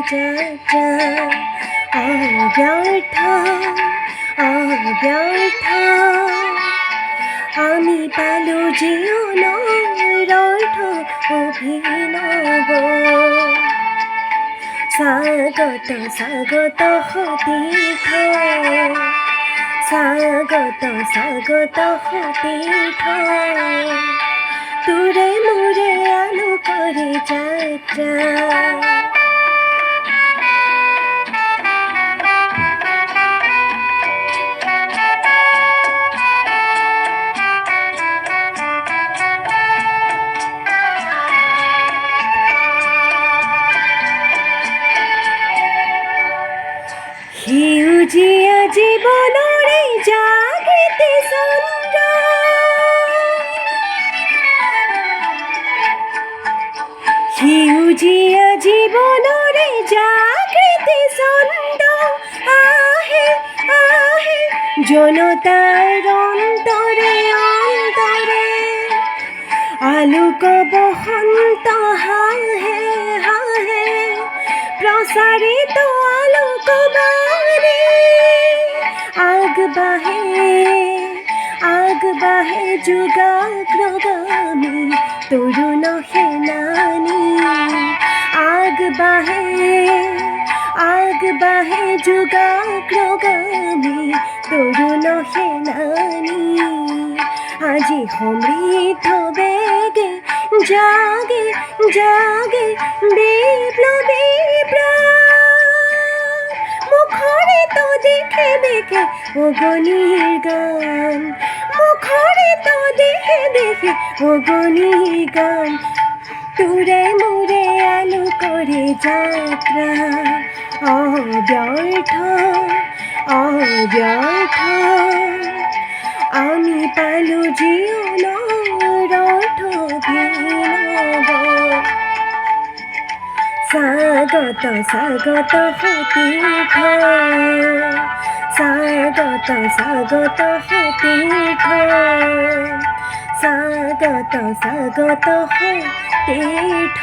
যাত্রা অব্যর্থ অব্যর্থ আমি পালো জীবনের অর্থ অভিনব স্বাগত স্বাগত তীর্থ স্বাগত স্বাগত তীর্থ তুরে মুরে আলো করে যাত্রা হিউজিয়া জীবনরে জাগৃতি চন্দ্র হিউজিয়া জীবনরে জাগৃতি চন্দ্র আহে আহে জনতার অন্তরে অন্তরে আলোক বসন্ত হাহে হাহে প্রসারিত আলোক বাণী আগ বাহে যুগাগ্রগামী তরুণ সেনানী আগ বাহে যুগাগ্রগামী তরুণ সেনানী আজি সমৃদ্ধ বেগে জাগে জাগে বিপ্লবী প্রাণ মুখরে তো দেখে দেখে অগণীর গান মুখরে তো দেখে দেখে অগণীর গান তুরে মুরে আলো করে যাত্রা অব্যর্থ অব্যর্থ আমি পালো জীবনের অর্থ অভিনব স্বাগত স্বাগত তীর্থ স্বাগত স্বাগত তীর্থ স্বাগত স্বাগত তীর্থ